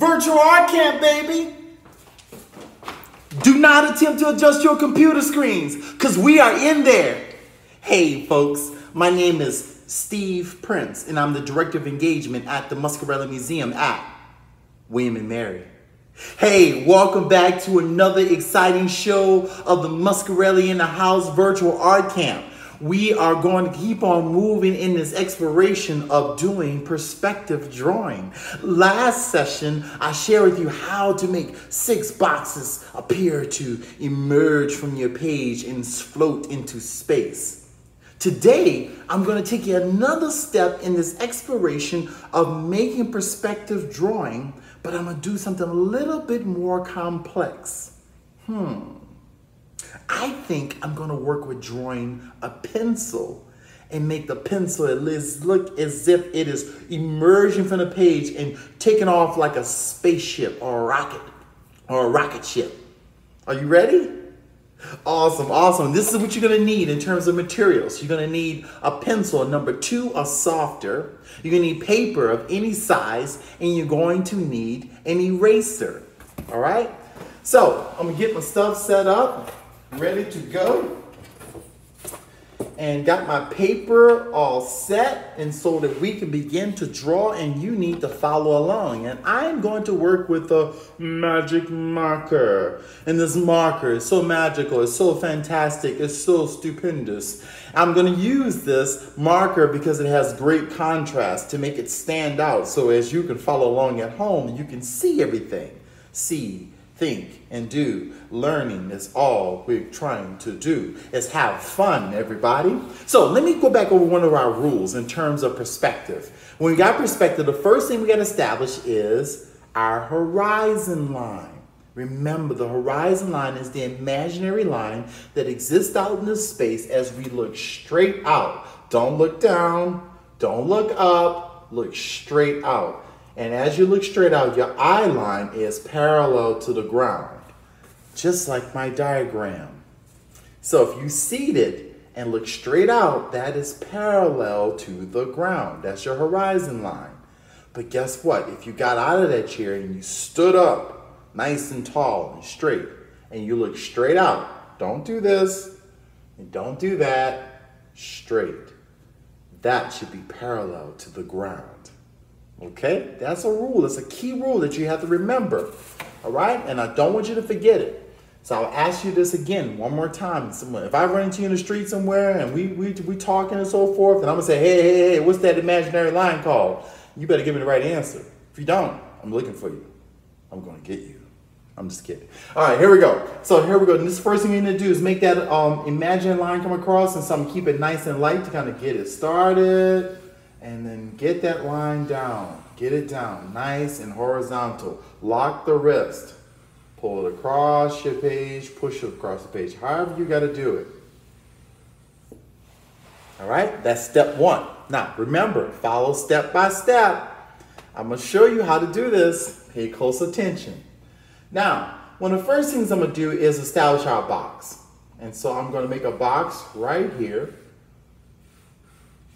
Virtual art camp, baby. Do not attempt to adjust your computer screens, because we are in there. Hey, folks, my name is Steve Prince, and I'm the Director of Engagement at the Muscarelle Museum at William & Mary. Hey, welcome back to another exciting show of the Muscarelle in the House Virtual Art Camp. We are going to keep on moving in this exploration of doing perspective drawing. Last session, I shared with you how to make 6 boxes appear to emerge from your page and float into space. Today, I'm going to take you another step in this exploration of making perspective drawing, but I'm going to do something a little bit more complex. I think I'm going to work with drawing a pencil and make the pencil at least look as if it is emerging from the page and taking off like a spaceship or a rocket ship. Are you ready? Awesome, awesome. This is what you're going to need in terms of materials. You're going to need a pencil, number 2 or softer. You're going to need paper of any size, and you're going to need an eraser. All right? So I'm going to get my stuff set up, ready to go, and got my paper all set, and so that we can begin to draw, and you need to follow along. And I'm going to work with a magic marker, and this marker is so magical, it's so fantastic, it's so stupendous. I'm going to use this marker because it has great contrast to make it stand out, so as you can follow along at home, you can see everything. See, think, and do. Learning is all we're trying to do, is have fun, everybody. So let me go back over one of our rules in terms of perspective. When we got perspective, the first thing we got to establish is our horizon line. Remember, the horizon line is the imaginary line that exists out in this space as we look straight out. Don't look down, don't look up, look straight out. And as you look straight out, your eye line is parallel to the ground, just like my diagram. So if you seat it and look straight out, that is parallel to the ground. That's your horizon line. But guess what? If you got out of that chair and you stood up nice and tall and straight, and you look straight out, don't do this and don't do that, straight. That should be parallel to the ground. Okay, that's a rule. It's a key rule that you have to remember. All right, and I don't want you to forget it. So I'll ask you this again one more time. If I run into you in the street somewhere and we talking and so forth, and I'm gonna say, hey, what's that imaginary line called? You better give me the right answer. If you don't, I'm looking for you. I'm gonna get you. I'm just kidding. All right, here we go. So here we go. And this first thing you need to do is make that imaginary line come across, and so I'm gonna keep it nice and light to kind of get it started. And then get that line down. Get it down, nice and horizontal. Lock the wrist. Pull it across your page, push it across the page. However you got to do it. All right, that's step 1. Now, remember, follow step by step. I'm going to show you how to do this. Pay close attention. Now, one of the first things I'm going to do is establish our box. And so I'm going to make a box right here.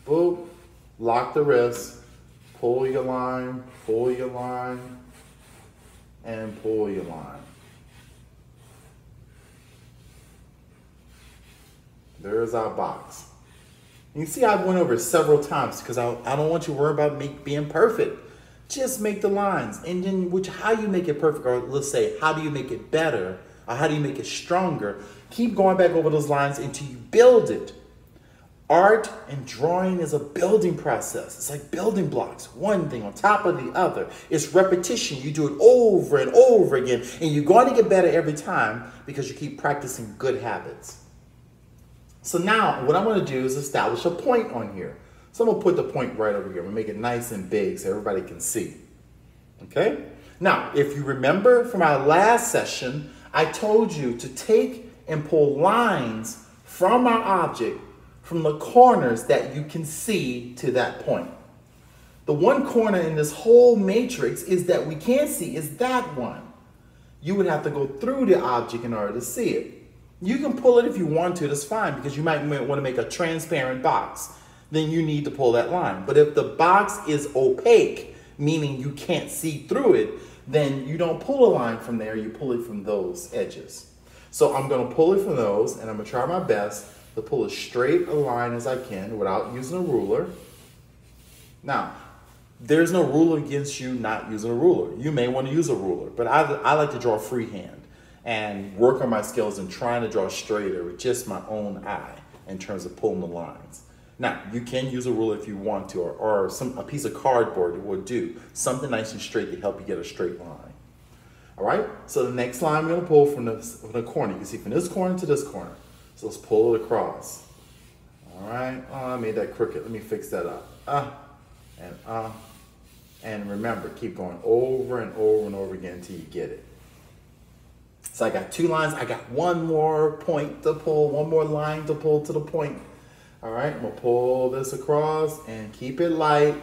Boop. Lock the wrist, pull your line, and pull your line. There's our box. You see I went over it several times because I don't want you to worry about being perfect. Just make the lines, and then how you make it perfect, or let's say, how do you make it better, or how do you make it stronger? Keep going back over those lines until you build it. Art and drawing is a building process. It's like building blocks, one thing on top of the other. It's repetition. You do it over and over again, and you're going to get better every time because you keep practicing good habits. So now what I'm going to do is establish a point on here. So I'm going to put the point right over here. I'm going to make it nice and big so everybody can see. Okay? Now, if you remember from our last session, I told you to take and pull lines from our object from the corners that you can see to that point. The one corner in this whole matrix is that we can't see is that one. You would have to go through the object in order to see it. You can pull it if you want to, that's fine, because you might want to make a transparent box. Then you need to pull that line. But if the box is opaque, meaning you can't see through it, then you don't pull a line from there, you pull it from those edges. So I'm gonna pull it from those, and I'm gonna try my best to pull as straight a line as I can without using a ruler. Now, there's no rule against you not using a ruler. You may want to use a ruler, but I like to draw freehand and work on my skills in trying to draw straighter with just my own eye in terms of pulling the lines. Now, you can use a ruler if you want to, or a piece of cardboard will do. Something nice and straight to help you get a straight line. All right, so the next line I'm going to pull from the corner. You can see from this corner to this corner. So let's pull it across. All right, oh, I made that crooked. Let me fix that up. And remember, keep going over and over and over again until you get it. So I got 2 lines. I got one more point to pull, one more line to pull to the point. All right, I'm gonna pull this across and keep it light.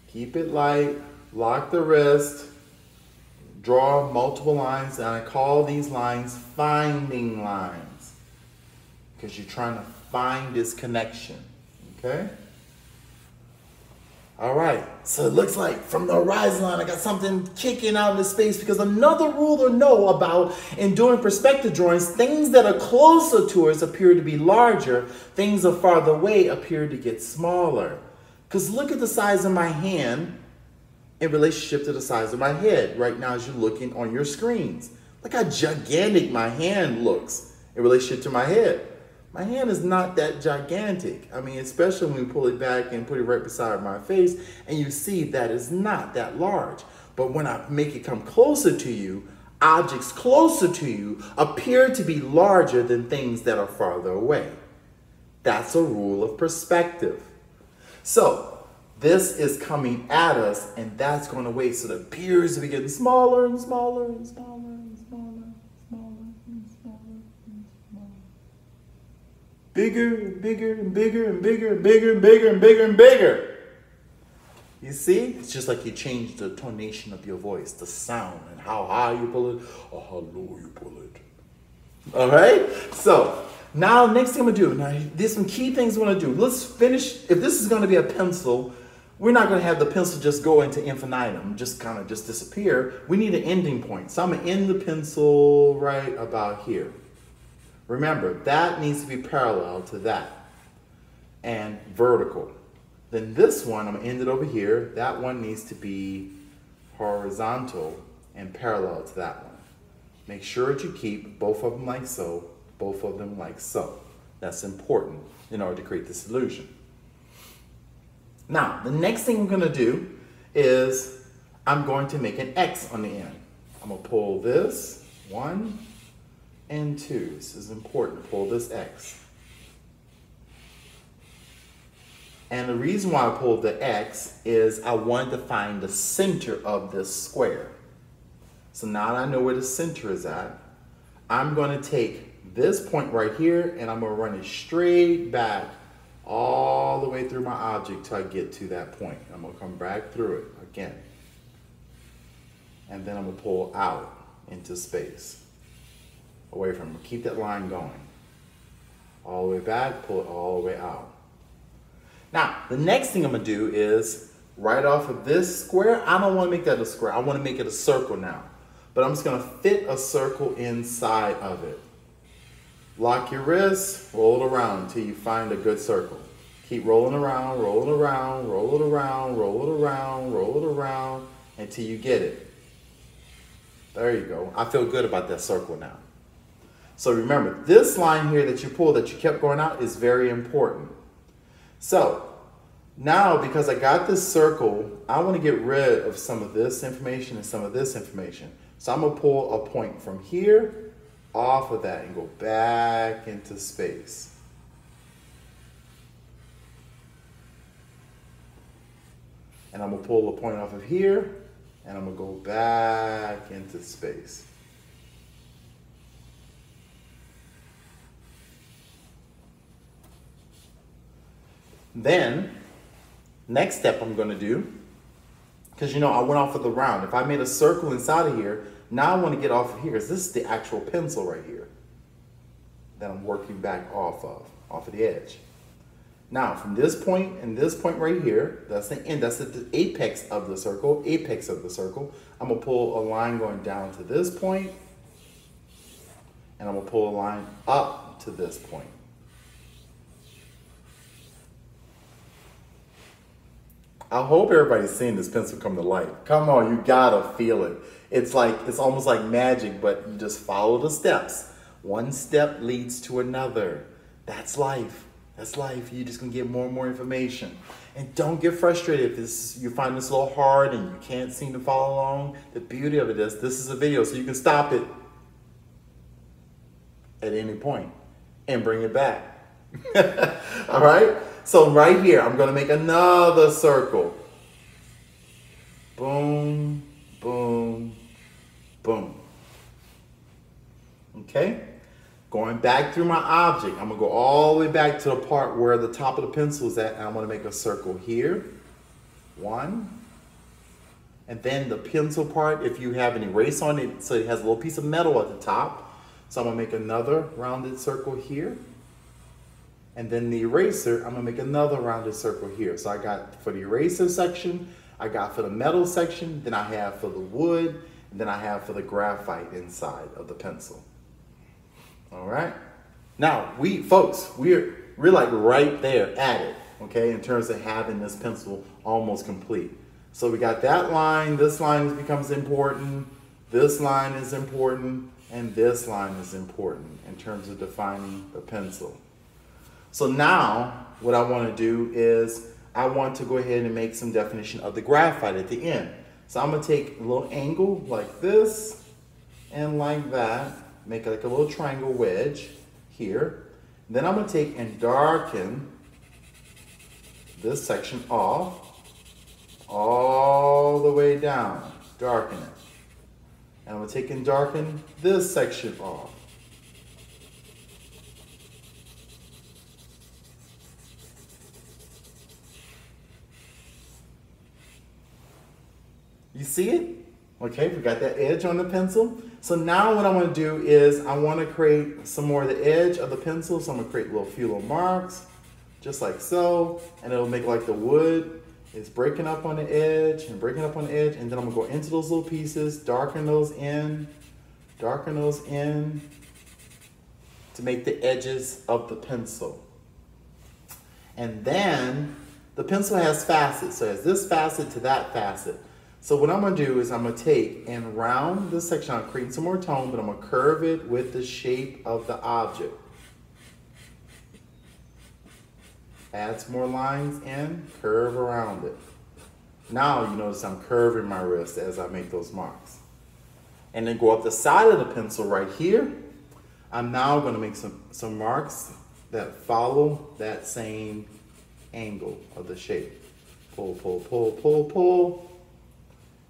Keep it light. Lock the wrist. Draw multiple lines, and I call these lines finding lines because you're trying to find this connection. Okay. All right, so it looks like from the horizon line, I got something kicking out into space because another rule to know about in doing perspective drawings, things that are closer to us appear to be larger, things that are farther away appear to get smaller. Because look at the size of my hand in relationship to the size of my head right now as you're looking on your screens. Look how gigantic my hand looks in relationship to my head. My hand is not that gigantic. I mean, especially when we pull it back and put it right beside my face, and you see that it's not that large. But when I make it come closer to you, objects closer to you appear to be larger than things that are farther away. That's a rule of perspective. So this is coming at us, and that's going away, so it appears to be getting smaller and smaller and smaller and smaller and smaller and smaller and smaller. Bigger and bigger and bigger and bigger and bigger and bigger and bigger and bigger. You see? It's just like you change the tonation of your voice, the sound, and how high you pull it or how low you pull it. All right? So now next thing I'm going to do, now there's some key things I want to do. Let's finish. If this is going to be a pencil, we're not going to have the pencil just go into infinitum, just kind of just disappear. We need an ending point. So I'm going to end the pencil right about here. Remember, that needs to be parallel to that and vertical. Then this one, I'm going to end it over here. That one needs to be horizontal and parallel to that one. Make sure that you keep both of them like so, both of them like so. That's important in order to create this illusion. Now, the next thing I'm going to do is I'm going to make an X on the end. I'm going to pull this, 1 and 2. This is important, pull this X. And the reason why I pulled the X is I wanted to find the center of this square. So now that I know where the center is at, I'm going to take this point right here and I'm going to run it straight back all the way through my object till I get to that point. I'm going to come back through it again. And then I'm going to pull out into space. Away from it. Keep that line going. All the way back, pull it all the way out. Now, the next thing I'm going to do is, right off of this square, I don't want to make that a square. I want to make it a circle now. But I'm just going to fit a circle inside of it. Lock your wrist, roll it around until you find a good circle. Keep rolling around, roll it around, roll it around, roll it around, roll it around until you get it. There you go. I feel good about that circle now. So remember, this line here that you pulled that you kept going out is very important. So now, because I got this circle, I want to get rid of some of this information and some of this information. So I'm going to pull a point from here off of that and go back into space. And I'm going to pull a point off of here and I'm going to go back into space. Then, next step I'm going to do, because you know I went off of the round. If I made a circle inside of here, now I want to get off of here, because this is the actual pencil right here that I'm working back off of the edge. Now, from this point and this point right here, that's the end, that's the apex of the circle, I'm gonna pull a line going down to this point, and I'm gonna pull a line up to this point. I hope everybody's seeing this pencil come to life. Come on, you gotta feel it. It's almost like magic, but you just follow the steps. One step leads to another. That's life. That's life. You're just gonna get more and more information. And don't get frustrated if you find this a little hard and you can't seem to follow along. The beauty of it is this is a video, so you can stop it at any point and bring it back. All right? So right here, I'm gonna make another circle. Boom, boom, boom. Okay? Going back through my object, I'm gonna go all the way back to the part where the top of the pencil is at, and I'm gonna make a circle here. One. And then the pencil part, if you have an eraser on it, so it has a little piece of metal at the top. So I'm gonna make another rounded circle here. And then the eraser, I'm gonna make another rounded circle here. So I got for the eraser section, I got for the metal section, then I have for the wood, and then I have for the graphite inside of the pencil. All right. Now, folks, we're like right there at it, okay, in terms of having this pencil almost complete. So we got that line, this line becomes important, this line is important, and this line is important in terms of defining the pencil. So now what I want to do is I want to go ahead and make some definition of the graphite at the end. So I'm going to take a little angle like this and like that, make like a little triangle wedge here. Then I'm going to take and darken this section off all the way down, darken it. And I'm going to take and darken this section off. You see it? Okay, we got that edge on the pencil. So now what I want to do is I want to create some more of the edge of the pencil. So I'm going to create a few little marks, just like so. And it'll make like the wood is breaking up on the edge and breaking up on the edge. And then I'm going to go into those little pieces, darken those in to make the edges of the pencil. And then the pencil has facets. So it has this facet to that facet. So what I'm going to do is I'm going to take and round this section. I'm creating some more tone, but I'm going to curve it with the shape of the object. Add some more lines in, curve around it. Now you notice I'm curving my wrist as I make those marks. And then go up the side of the pencil right here. I'm now going to make some marks that follow that same angle of the shape. Pull, pull, pull, pull, pull.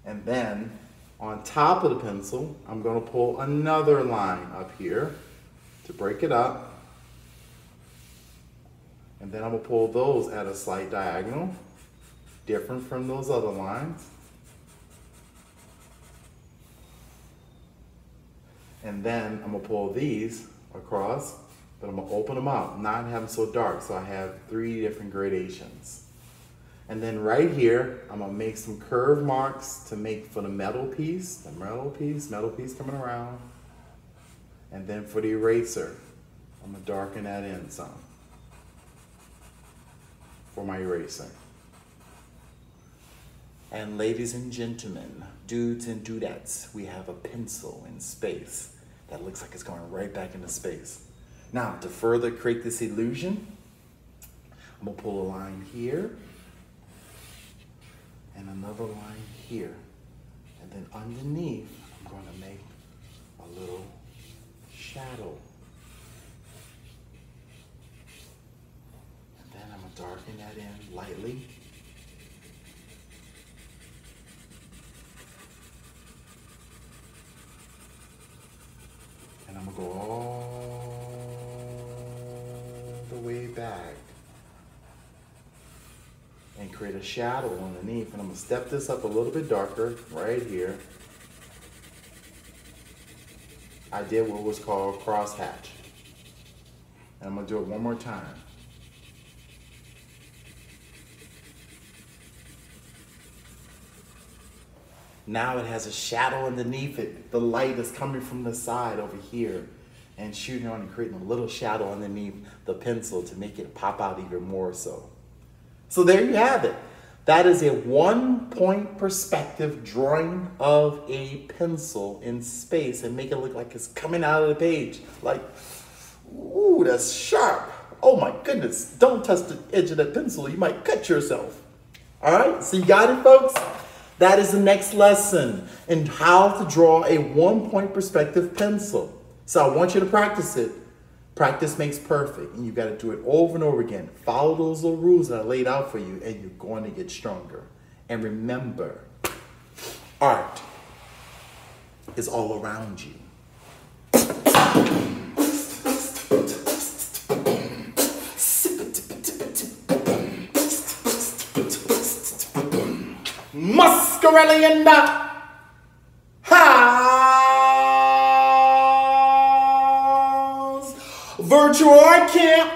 And then on top of the pencil, I'm going to pull another line up here to break it up. And then I'm going to pull those at a slight diagonal, different from those other lines. And then I'm going to pull these across, but I'm going to open them up, not have them so dark, so I have 3 different gradations. And then right here, I'm gonna make some curve marks to make for the metal piece coming around. And then for the eraser, I'm gonna darken that in some for my eraser. And ladies and gentlemen, dudes and dudettes, we have a pencil in space that looks like it's going right back into space. Now, to further create this illusion, I'm gonna pull a line here, and another line here. And then underneath, I'm going to make a little shadow. And then I'm going to darken that in lightly. And I'm going to go all the way back and create a shadow underneath. And I'm going to step this up a little bit darker right here. I did what was called crosshatch. And I'm going to do it one more time. Now it has a shadow underneath it. The light is coming from the side over here and shooting on and creating a little shadow underneath the pencil to make it pop out even more so. So there you have it. That is a 1-point perspective drawing of a pencil in space and make it look like it's coming out of the page. Like, ooh, that's sharp. Oh my goodness, don't touch the edge of that pencil. You might cut yourself. All right, so you got it, folks? That is the next lesson in how to draw a 1-point perspective pencil. So I want you to practice it. Practice makes perfect, and you got to do it over and over again. Follow those little rules that I laid out for you, and you're going to get stronger. And remember, art is all around you. Muscarelle in the house. Virtual art camp.